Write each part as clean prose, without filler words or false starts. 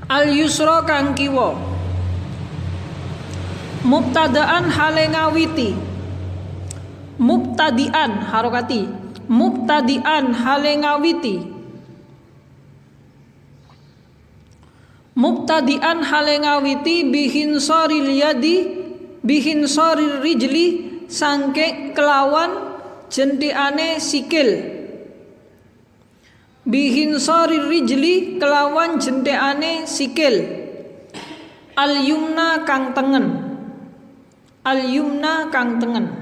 Al yusra kang kiwa. Mubtadaan hale ngawiti. Mubtadian harokati. Mubtadian hale ngawiti. Mubtadian hale ngawiti bihin soril yadi bihin soril rijli sangke kelawan jentiane sikil. Bihin soril rijli kelawan jentiane sikil. Al yumna kang tengen. Al yumna kang tengen.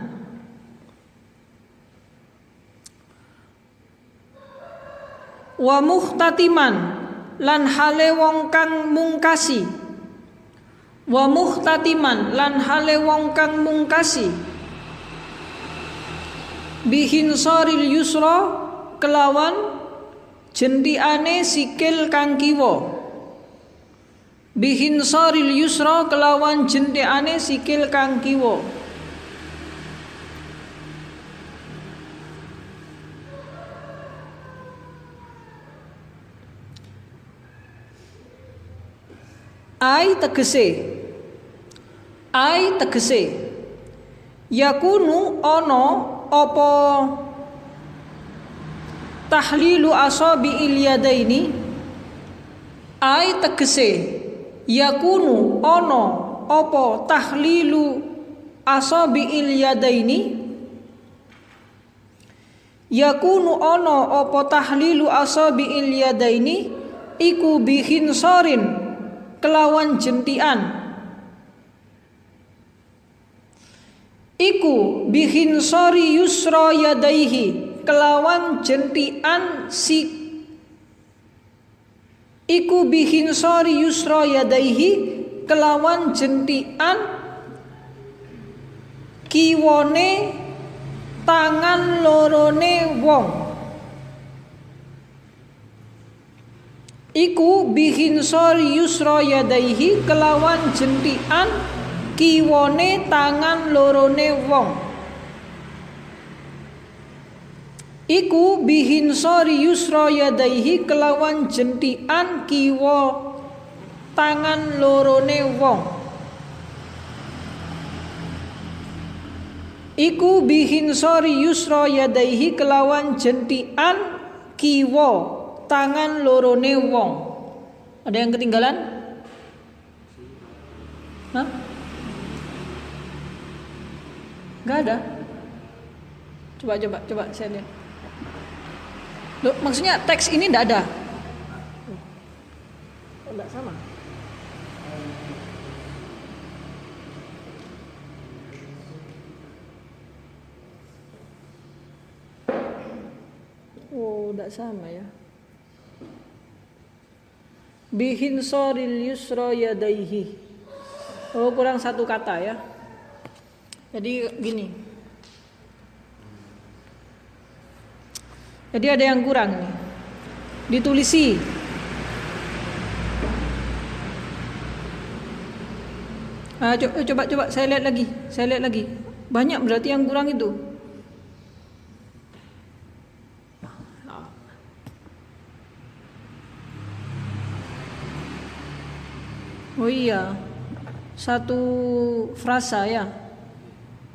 Wa muhtatiman lan hale wong kang mungkasi. Wa muhtatiman lan hale wong kang mungkasi. Bihin soril yusra kelawan jentiane sikil kang kiwa. Bihin soril yusra kelawan jentiane sikil kang kiwa. Ai tegese yakunu ono apa tahlilu asabi ilyadaini. Ai tegese yakunu ono apa tahlilu asabi ilyadaini. Yakunu ono apa tahlilu asabi ilyadaini iku bihin sorin kelawan jentian. Iku bihin sori yusra yadaihi kelawan jentian si. Iku bihin sori yusra yadaihi kelawan jentian kiwone tangan lorone wong. Iku bihin sori yusra yadaihi kelawan jentian kiwone tangan lorone wong. Iku bihin sori yusra yadaihi kelawan jentian kiwa tangan lorone wong. Iku bihin sori yusra yadaihi kelawan jentian kiwa tangan lorone wong. Ada yang ketinggalan? Hah? Gak ada. Coba saya lihat. Loh, maksudnya teks ini enggak ada. Oh, enggak sama. Oh, enggak sama ya. Bihin soril yusra yadaihi. Oh, kurang satu kata ya. Jadi gini. Jadi ada yang kurang nih. Ditulisi. Coba saya lihat lagi. Banyak berarti yang kurang itu. Oh iya. Satu frasa ya.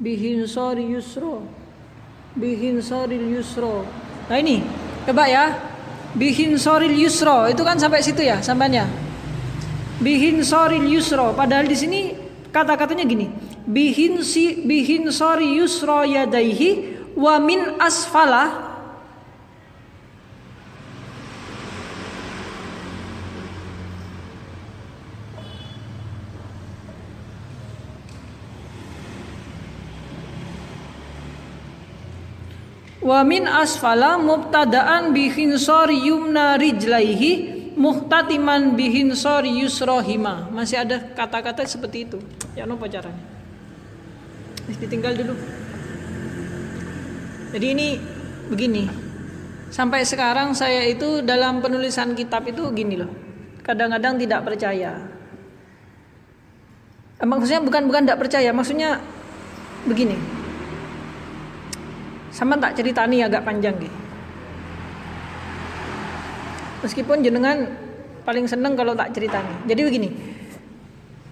Bihin sori yusro. Bihin soril yusro. Nah ini, coba ya. Bihin soril yusro, itu kan sampai situ ya, sampannya. Bihin soril yusro, padahal di sini kata-katanya gini. Bihin sori yusro yadaihi wa min asfala. Wa min asfala mubtadaan bihin sori yumna rijlaihi muhtatiman bihin sori yusrohima. Masih ada kata-kata seperti itu. Ya nopo caranya? Ditinggal dulu. Jadi ini begini. Sampai sekarang saya itu dalam penulisan kitab itu gini loh. Kadang-kadang tidak percaya. Maksudnya bukan tidak percaya, maksudnya begini. Sama tak ceritani agak panjang gitu. Meskipun jenengan paling seneng kalau tak ceritani. Jadi begini,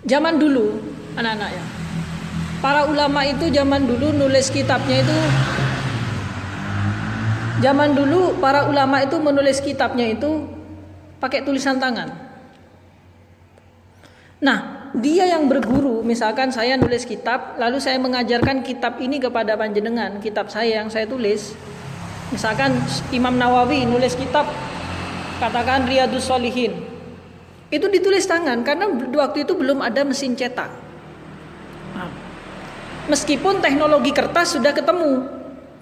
zaman dulu anak-anak ya, para ulama itu zaman dulu nulis kitabnya itu, zaman dulu para ulama itu menulis kitabnya itu pakai tulisan tangan. Nah, dia yang berguru, misalkan saya nulis kitab, lalu saya mengajarkan kitab ini kepada panjenengan, kitab saya yang saya tulis. Misalkan Imam Nawawi nulis kitab, katakan Riyadhus Shalihin, itu ditulis tangan karena waktu itu belum ada mesin cetak. Nah, meskipun teknologi kertas sudah ketemu,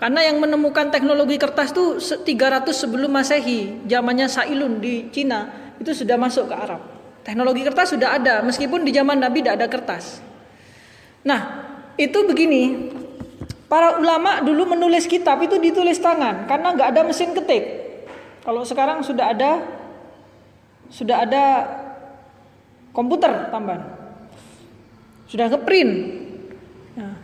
karena yang menemukan teknologi kertas itu 300 sebelum Masehi, zamannya Sailun di Cina, itu sudah masuk ke Arab. Teknologi kertas sudah ada, meskipun di zaman Nabi tidak ada kertas. Nah, itu begini. Para ulama dulu menulis kitab itu ditulis tangan karena nggak ada mesin ketik. Kalau sekarang sudah ada komputer tambahan, sudah ngeprint. Nah,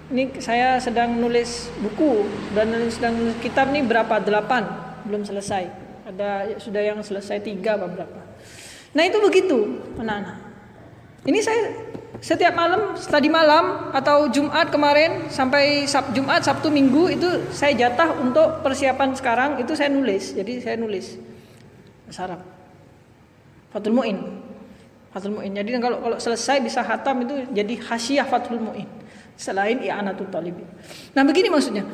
ini saya sedang nulis buku dan sedang nulis kitab nih berapa 8 belum selesai. Ada sudah yang selesai 3 apa berapa. Nah itu begitu anak-anak. Ini saya setiap malam, tadi malam atau Jumat kemarin sampai Jumat, Sabtu, Minggu itu saya jatah untuk persiapan sekarang itu saya nulis. Jadi saya nulis bahasa Arab. Fathul Mu'in. Jadi kalau selesai bisa khatam itu jadi Hasyiah Fathul Mu'in. Selain I'anatul Talibin. Nah begini maksudnya.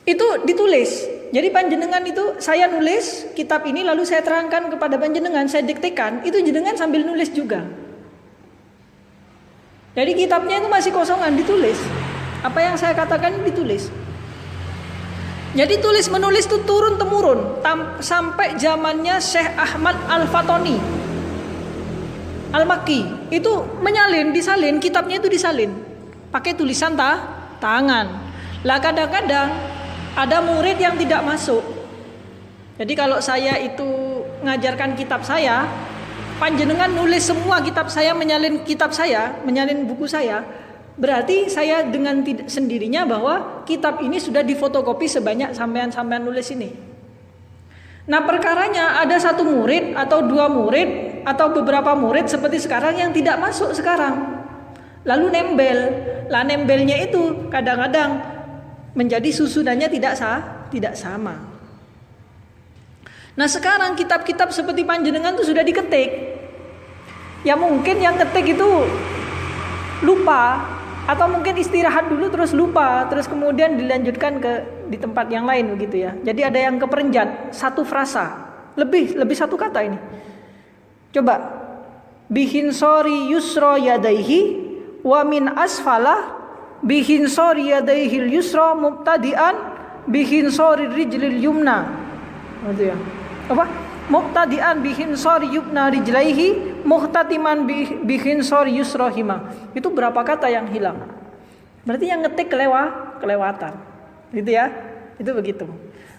Itu ditulis. Jadi panjenengan itu saya nulis kitab ini lalu saya terangkan kepada panjenengan, saya diktekan, itu jenengan sambil nulis juga. Jadi kitabnya itu masih kosongan, ditulis. Apa yang saya katakan ditulis. Jadi tulis menulis itu turun temurun sampai zamannya Syekh Ahmad Al-Fatoni Al-Makki. Itu disalin, kitabnya itu disalin pakai tulisan tangan. Lah kadang-kadang ada murid yang tidak masuk. Jadi kalau saya itu ngajarkan kitab saya, panjenengan nulis semua kitab saya, menyalin buku saya, berarti saya dengan sendirinya bahwa kitab ini sudah difotokopi sebanyak sampean nulis ini. Nah perkaranya ada satu murid atau 2 murid atau beberapa murid seperti sekarang yang tidak masuk sekarang, lalu nembel. Lah nembelnya itu kadang-kadang menjadi susunannya tidak sama. Nah sekarang kitab-kitab seperti panjenengan itu sudah diketik. Ya mungkin yang ketik itu lupa atau mungkin istirahat dulu terus lupa, terus kemudian dilanjutkan di tempat yang lain begitu ya. Jadi ada yang keperenjat satu frasa, lebih satu kata ini. Coba bihinsori yusro yadaihi wa min asfalah bihinsori yadaihil yusro mubtadian bihinsori rijlil yumna. Gitu ya. Apa? Muqtadian bihinsori yubna rijlaihi muhtatiman bihinsori yusrohima. Itu berapa kata yang hilang? Berarti yang ngetik kelewatan. Gitu ya. Itu begitu.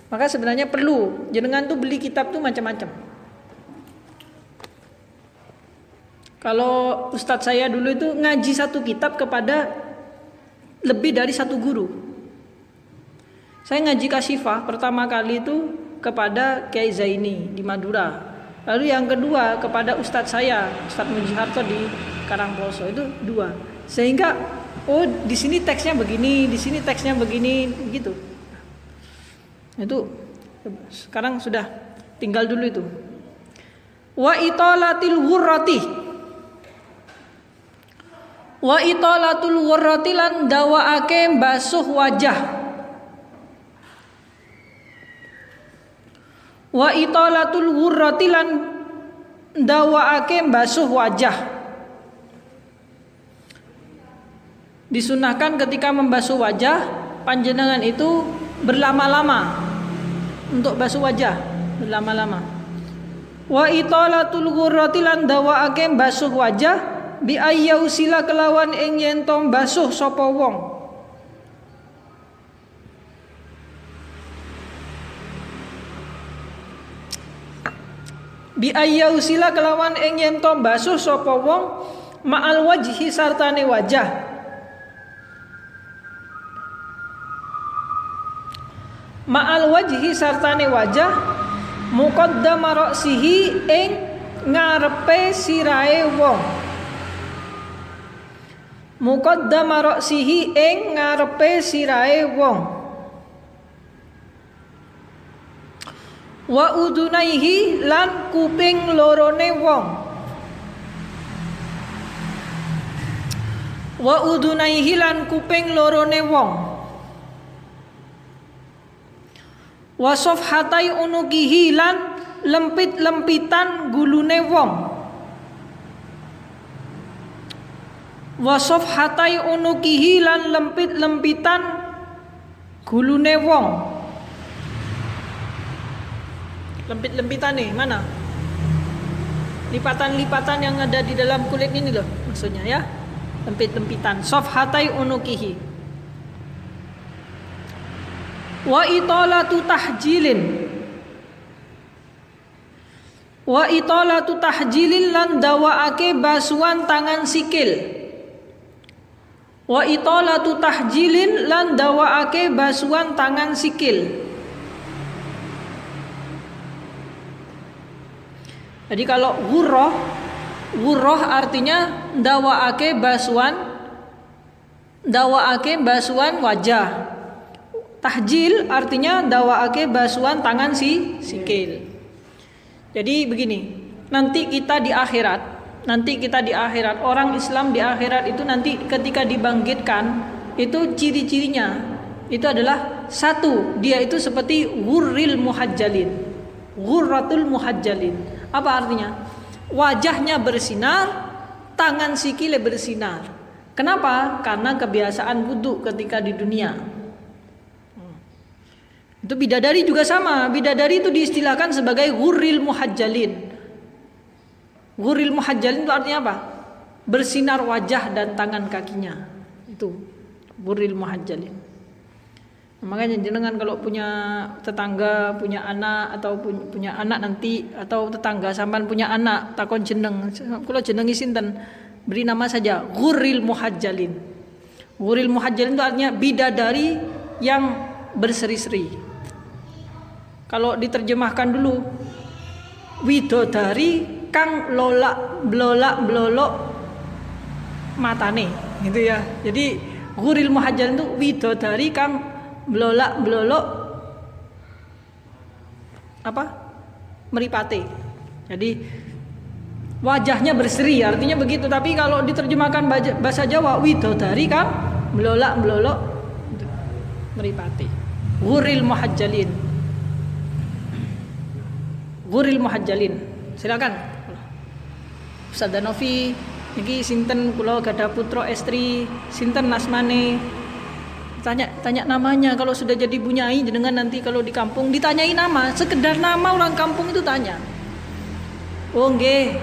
Maka sebenarnya perlu jenengan tuh beli kitab tuh macam-macam. Kalau ustadz saya dulu itu ngaji satu kitab kepada lebih dari 1 guru. Saya ngaji Kasyifah pertama kali itu kepada Kiai Zaini di Madura. Lalu yang kedua kepada ustadz saya, Ustadz Mujiharto di Karangploso, itu 2. Sehingga di sini teksnya begini, di sini teksnya begini, gitu. Itu sekarang sudah tinggal dulu itu. Wa italatil ghurrati. Wa italatul ghurrati lan dawaake basuh wajah. Wa italatul ghurrati lan dawaake basuh wajah. Disunahkan ketika membasuh wajah panjenengan itu berlama-lama untuk basuh wajah, berlama-lama. Wa italatul ghurrati lan dawaake basuh wajah bi ayyausila kelawan ing yen to basuh sapa wong. Bi ayyausila kelawan ing yen to basuh sapa wong ma'al wajhi sartane wajah. Ma'al wajhi sartane wajah muqaddama ra'sihi ing ngarepe sirahe wong. Muqaddama ra'sihi ing ngarepe sirahe wong. Wa udunaihi lan kuping lorone wong. Wa udunaihi lan kuping lorone wong. Wa safhatai unukihi lan lempit-lempitan gulune wong. Wa safhatai unukihi lan lempit-lempitan gulune wong. Lempit-lempitan nih mana? Lipatan-lipatan yang ada di dalam kulit ini loh maksudnya ya. Lempit-lempitan. Safhatai unukihi. Wa italatu tahjilin. Wa italatu tahjilin lan dawaake basuhan tangan sikil. Wa italatu tahjilin lan dawaake basuhan tangan sikil. Jadi kalau ghurrah artinya dawaake basuhan wajah. Tahjil artinya dawaake basuhan tangan sikil. Jadi begini, nanti kita di akhirat, orang Islam di akhirat itu nanti ketika dibangkitkan, itu ciri-cirinya itu adalah satu, dia itu seperti ghurratul muhajjalin. Apa artinya? Wajahnya bersinar, tangan sikilnya bersinar. Kenapa? Karena kebiasaan wudu ketika di dunia. Itu bidadari juga sama. Bidadari itu diistilahkan sebagai ghurril muhajjalin. Ghurril muhajjalin itu artinya apa? Bersinar wajah dan tangan kakinya. Itu ghurril muhajjalin. Makanya jenengan kalau punya tetangga, punya anak atau punya anak nanti, atau tetangga sampean punya anak takon jeneng, kula jenengi sinten, beri nama saja ghurril muhajjalin. Ghurril muhajjalin itu artinya bidadari yang berseri-seri. Kalau diterjemahkan dulu, widodari kang blolak-blolok matane, gitu ya. Jadi ghurril muhajjalin itu widodari kang blolak-blolok apa? Meripate. Jadi wajahnya berseri, artinya begitu. Tapi kalau diterjemahkan bahasa Jawa, widodari kang blolak-blolok meripate. Ghurril muhajjalin. Ghurril muhajjalin. Silakan. Ustaz Novi niki sinten kula gadah putra estri, sinten asmane? Tanya namanya. Kalau sudah jadi bunyai jenengan nanti kalau di kampung ditanyai nama, sekedar nama orang kampung itu tanya. Oh nggih,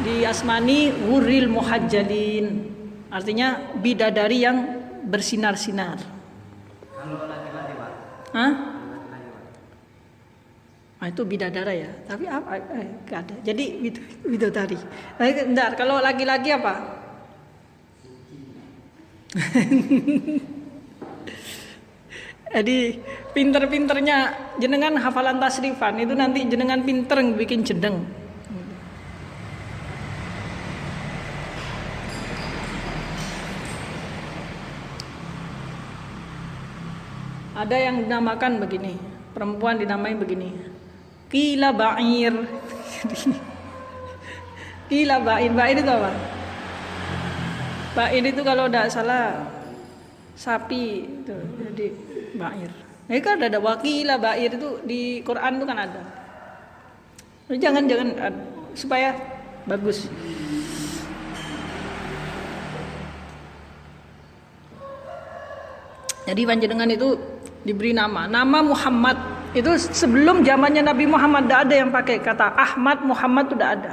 di asmani ghurril muhajjalin. Artinya bidadari yang bersinar-sinar. Kalau laki-laki Pak? Hah? Nah, itu bidadara ya. Tapi apa? Gak ada. Jadi bidadari. Bentar, kalau laki-laki apa? Jadi pinter-pinternya jenengan hafalan tasrifan itu nanti jenengan pinter bikin jedeng. Ada yang dinamakan begini, perempuan dinamai begini, qila ba'ir. Qila ba'ir, ba'ir itu apa? Ba'ir itu kalau tidak salah sapi itu, jadi ba'ir. Ini kan ada wakilah ba'ir itu di Quran itu kan ada. Jangan supaya bagus. Jadi panjenengan itu diberi nama Muhammad. Itu sebelum zamannya Nabi Muhammad tidak ada yang pakai kata Ahmad, Muhammad itu tidak ada.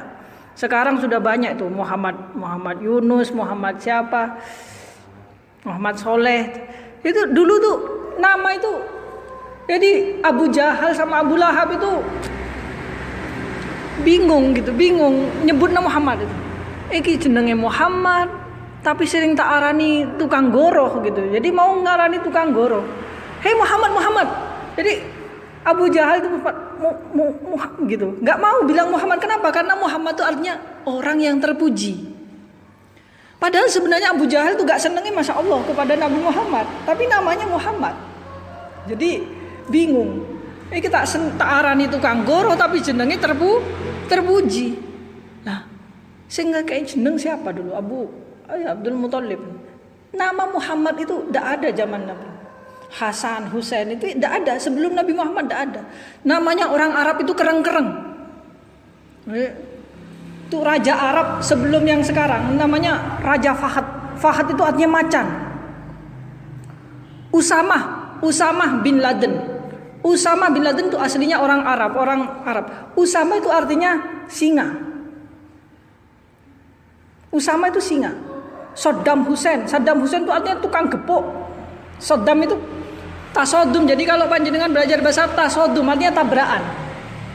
Sekarang sudah banyak tuh Muhammad Yunus, Muhammad siapa, Muhammad Soleh. Itu dulu tuh nama itu. Jadi Abu Jahal sama Abu Lahab itu bingung nyebut nama Muhammad itu. Iki jenenge Muhammad, tapi sering tak arani tukang goroh gitu. Jadi mau ngarani tukang goroh. Hei Muhammad. Jadi Abu Jahal itu gitu, nggak mau bilang Muhammad. Kenapa? Karena Muhammad itu artinya orang yang terpuji. Padahal sebenarnya Abu Jahal itu gak senengnya Masya Allah kepada Nabi Muhammad, tapi namanya Muhammad. Jadi bingung. Kita arani tukang goro tapi jenengnya terpuji. Nah, sehingga kayak jeneng siapa dulu? Abdul Muthalib. Nama Muhammad itu tidak ada zaman Nabi. Hasan, Husain itu tidak ada. Sebelum Nabi Muhammad tidak ada. Namanya orang Arab itu kereng-kereng. Itu raja Arab sebelum yang sekarang namanya Raja Fahad. Fahad itu artinya macan. Usamah bin Laden. Usama bin Laden itu aslinya orang Arab. Usama itu artinya singa. Usama itu singa. Saddam Hussein itu artinya tukang gepuk. Saddam itu tasodum. Jadi kalau panjenengan belajar bahasa tasodum artinya tabrakan.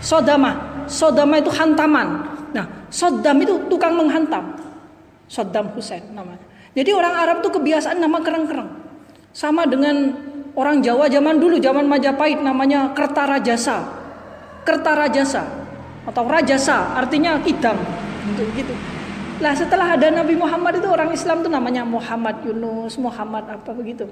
Sodama itu hantaman. Nah, Saddam itu tukang menghantam. Saddam Hussein namanya. Jadi orang Arab itu kebiasaan nama kereng-kereng. Sama dengan orang Jawa zaman dulu, zaman Majapahit namanya Kertarajasa. Kertarajasa atau Rajasa artinya kidam. Gitu. Lah setelah ada Nabi Muhammad itu orang Islam itu namanya Muhammad Yunus, Muhammad apa begitu.